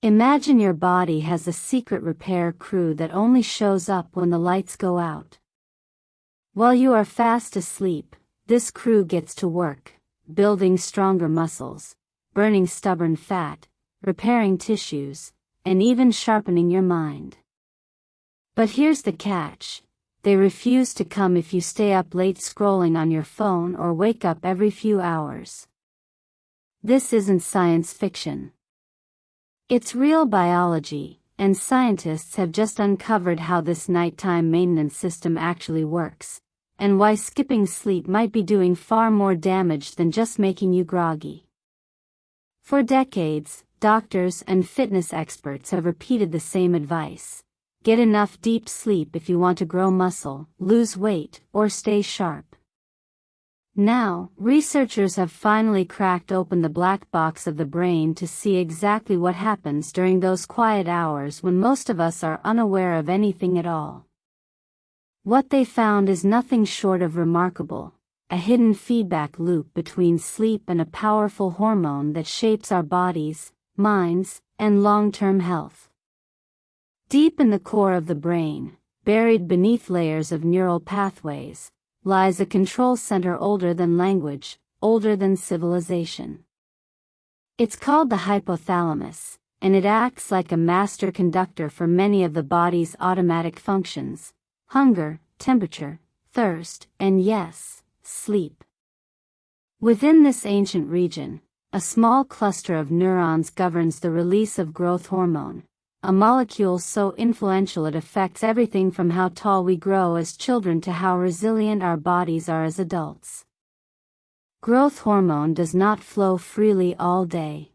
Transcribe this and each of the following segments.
Imagine your body has a secret repair crew that only shows up when the lights go out. While you are fast asleep, this crew gets to work, building stronger muscles, burning stubborn fat, repairing tissues, and even sharpening your mind. But here's the catch. They refuse to come if you stay up late scrolling on your phone or wake up every few hours. This isn't science fiction. It's real biology, and scientists have just uncovered how this nighttime maintenance system actually works, and why skipping sleep might be doing far more damage than just making you groggy. For decades, doctors and fitness experts have repeated the same advice. Get enough deep sleep if you want to grow muscle, lose weight, or stay sharp. Now, researchers have finally cracked open the black box of the brain to see exactly what happens during those quiet hours when most of us are unaware of anything at all. What they found is nothing short of remarkable, a hidden feedback loop between sleep and a powerful hormone that shapes our bodies, minds, and long-term health. Deep in the core of the brain, buried beneath layers of neural pathways, lies a control center older than language, older than civilization. It's called the hypothalamus, and it acts like a master conductor for many of the body's automatic functions: hunger, temperature, thirst, and yes, sleep. Within this ancient region, a small cluster of neurons governs the release of growth hormone, a molecule so influential it affects everything from how tall we grow as children to how resilient our bodies are as adults. Growth hormone does not flow freely all day.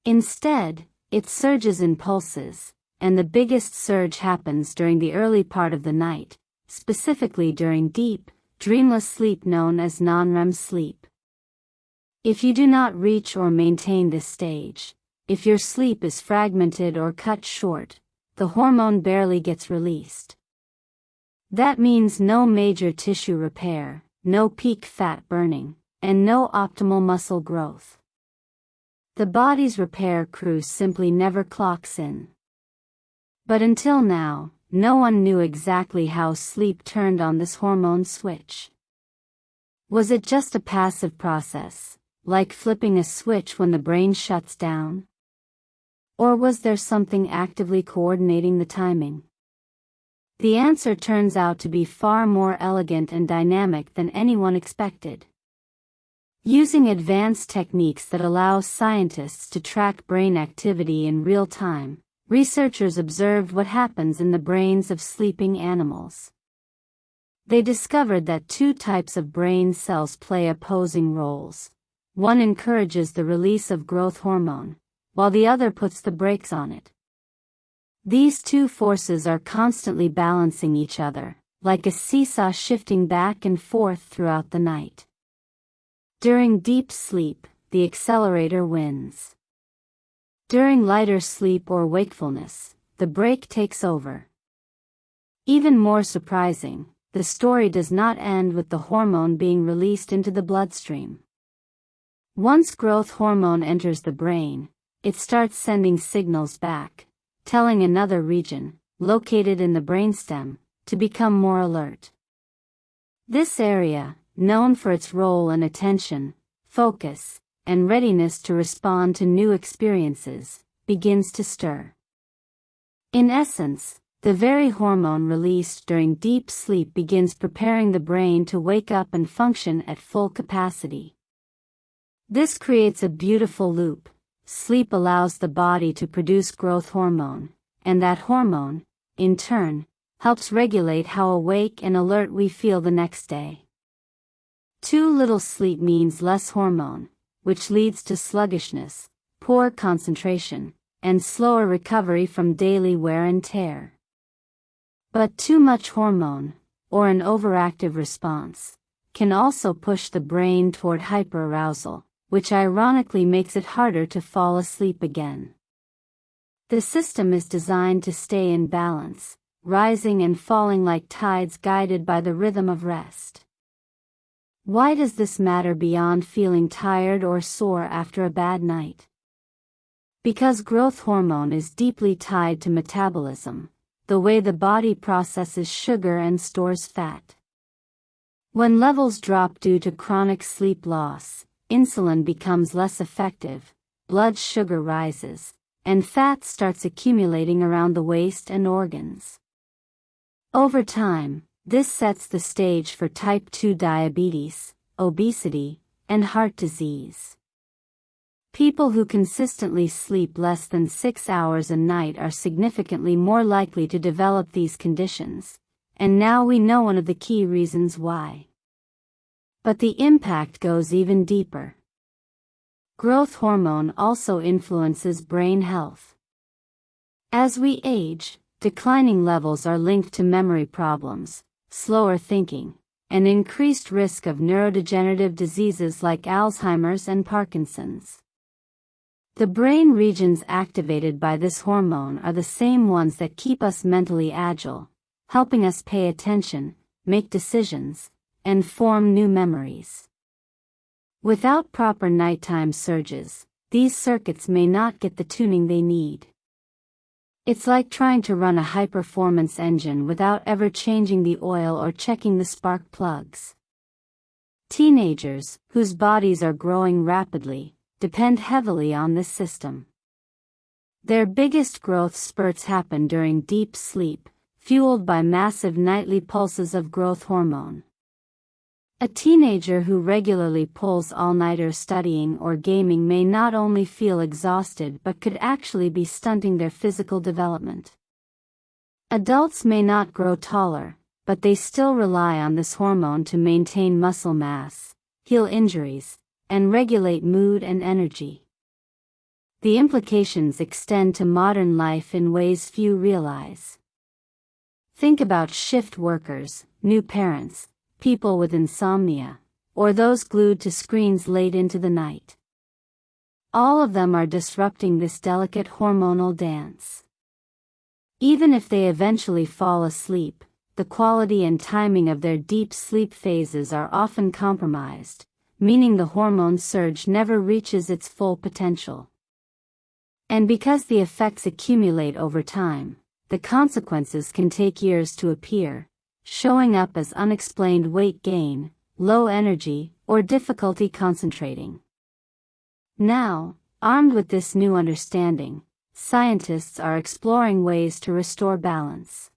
Instead, it surges in pulses, and the biggest surge happens during the early part of the night, specifically during deep, dreamless sleep known as non-REM sleep. If you do not reach or maintain this stage, if your sleep is fragmented or cut short, the hormone barely gets released. That means no major tissue repair, no peak fat burning, and no optimal muscle growth. The body's repair crew simply never clocks in. But until now, no one knew exactly how sleep turned on this hormone switch. Was it just a passive process, like flipping a switch when the brain shuts down? Or was there something actively coordinating the timing? The answer turns out to be far more elegant and dynamic than anyone expected. Using advanced techniques that allow scientists to track brain activity in real time, researchers observed what happens in the brains of sleeping animals. They discovered that two types of brain cells play opposing roles. One encourages the release of growth hormone, while the other puts the brakes on it. These two forces are constantly balancing each other, like a seesaw shifting back and forth throughout the night. During deep sleep, the accelerator wins. During lighter sleep or wakefulness, the brake takes over. Even more surprising, the story does not end with the hormone being released into the bloodstream. Once growth hormone enters the brain, it starts sending signals back, telling another region, located in the brainstem, to become more alert. This area, known for its role in attention, focus, and readiness to respond to new experiences, begins to stir. In essence, the very hormone released during deep sleep begins preparing the brain to wake up and function at full capacity. This creates a beautiful loop. Sleep allows the body to produce growth hormone, and that hormone, in turn, helps regulate how awake and alert we feel the next day. Too little sleep means less hormone, which leads to sluggishness, poor concentration, and slower recovery from daily wear and tear. But too much hormone, or an overactive response, can also push the brain toward hyperarousal, which ironically makes it harder to fall asleep again. The system is designed to stay in balance, rising and falling like tides guided by the rhythm of rest. Why does this matter beyond feeling tired or sore after a bad night? Because growth hormone is deeply tied to metabolism, the way the body processes sugar and stores fat. When levels drop due to chronic sleep loss, insulin becomes less effective, blood sugar rises, and fat starts accumulating around the waist and organs. Over time, this sets the stage for type 2 diabetes, obesity, and heart disease. People who consistently sleep less than 6 hours a night are significantly more likely to develop these conditions, and now we know one of the key reasons why. But the impact goes even deeper. Growth hormone also influences brain health. As we age, declining levels are linked to memory problems, slower thinking, and increased risk of neurodegenerative diseases like Alzheimer's and Parkinson's. The brain regions activated by this hormone are the same ones that keep us mentally agile, helping us pay attention, make decisions, and form new memories. Without proper nighttime surges, these circuits may not get the tuning they need. It's like trying to run a high-performance engine without ever changing the oil or checking the spark plugs. Teenagers, whose bodies are growing rapidly, depend heavily on this system. Their biggest growth spurts happen during deep sleep, fueled by massive nightly pulses of growth hormone. A teenager who regularly pulls all-nighters studying or gaming may not only feel exhausted but could actually be stunting their physical development. Adults may not grow taller, but they still rely on this hormone to maintain muscle mass, heal injuries, and regulate mood and energy. The implications extend to modern life in ways few realize. Think about shift workers, new parents, people with insomnia, or those glued to screens late into the night. All of them are disrupting this delicate hormonal dance. Even if they eventually fall asleep, the quality and timing of their deep sleep phases are often compromised, meaning the hormone surge never reaches its full potential. And because the effects accumulate over time, the consequences can take years to appear, showing up as unexplained weight gain, low energy, or difficulty concentrating. Now, armed with this new understanding, scientists are exploring ways to restore balance.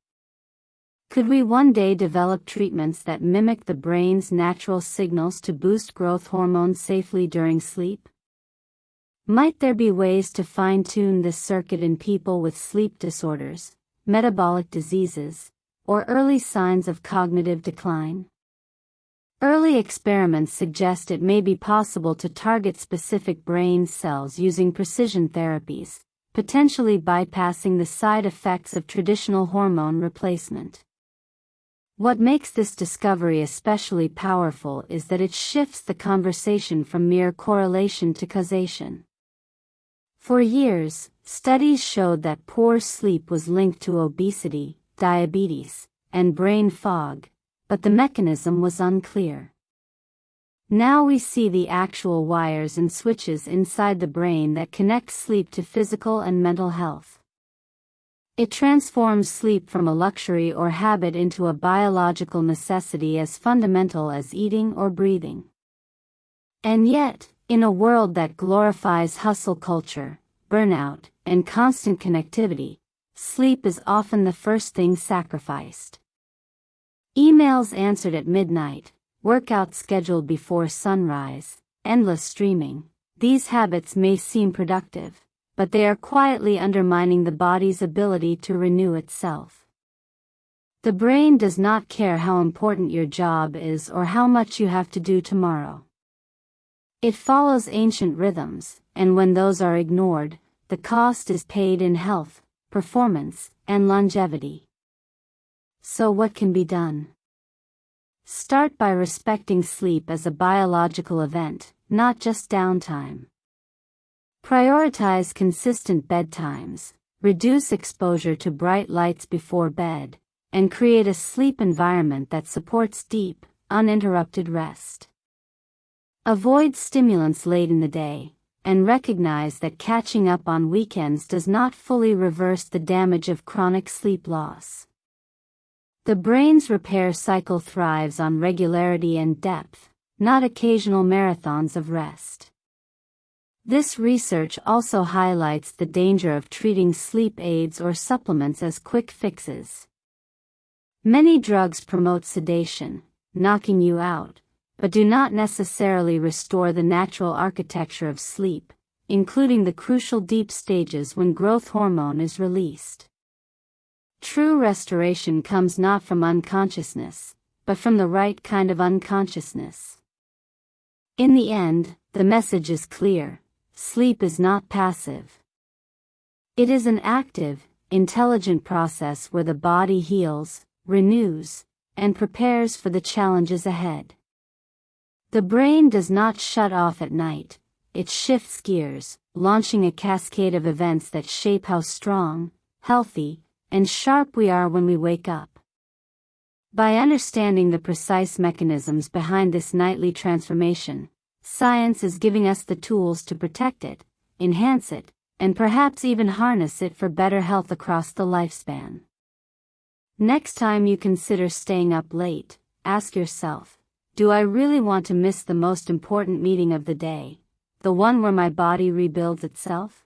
Could we one day develop treatments that mimic the brain's natural signals to boost growth hormone safely during sleep? Might there be ways to fine-tune this circuit in people with sleep disorders, metabolic diseases, or early signs of cognitive decline? Early experiments suggest it may be possible to target specific brain cells using precision therapies, potentially bypassing the side effects of traditional hormone replacement. What makes this discovery especially powerful is that it shifts the conversation from mere correlation to causation. For years, studies showed that poor sleep was linked to obesity, diabetes, and brain fog, but the mechanism was unclear. Now we see the actual wires and switches inside the brain that connect sleep to physical and mental health. It transforms sleep from a luxury or habit into a biological necessity as fundamental as eating or breathing. And yet, in a world that glorifies hustle culture, burnout, and constant connectivity, sleep is often the first thing sacrificed. Emails answered at midnight, workouts scheduled before sunrise, endless streaming. These habits may seem productive, but they are quietly undermining the body's ability to renew itself. The brain does not care how important your job is or how much you have to do tomorrow. It follows ancient rhythms, and when those are ignored, the cost is paid in health, performance, and longevity. So what can be done? Start by respecting sleep as a biological event, not just downtime. Prioritize consistent bedtimes, reduce exposure to bright lights before bed, and create a sleep environment that supports deep, uninterrupted rest. Avoid stimulants late in the day, and recognize that catching up on weekends does not fully reverse the damage of chronic sleep loss. The brain's repair cycle thrives on regularity and depth, not occasional marathons of rest. This research also highlights the danger of treating sleep aids or supplements as quick fixes. Many drugs promote sedation, knocking you out, but do not necessarily restore the natural architecture of sleep, including the crucial deep stages when growth hormone is released. True restoration comes not from unconsciousness, but from the right kind of unconsciousness. In the end, the message is clear: sleep is not passive. It is an active, intelligent process where the body heals, renews, and prepares for the challenges ahead. The brain does not shut off at night, it shifts gears, launching a cascade of events that shape how strong, healthy, and sharp we are when we wake up. By understanding the precise mechanisms behind this nightly transformation, science is giving us the tools to protect it, enhance it, and perhaps even harness it for better health across the lifespan. Next time you consider staying up late, ask yourself, do I really want to miss the most important meeting of the day, the one where my body rebuilds itself?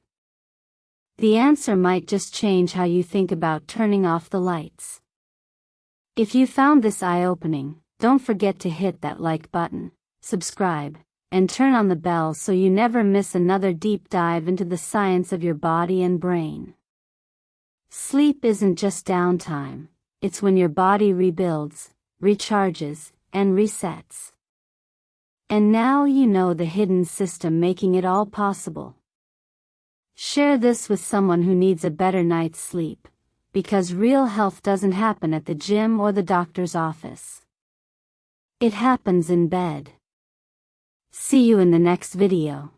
The answer might just change how you think about turning off the lights. If you found this eye-opening, don't forget to hit that like button, subscribe, and turn on the bell so you never miss another deep dive into the science of your body and brain. Sleep isn't just downtime, it's when your body rebuilds, recharges, and resets. And now you know the hidden system making it all possible. Share this with someone who needs a better night's sleep, because real health doesn't happen at the gym or the doctor's office. It happens in bed. See you in the next video.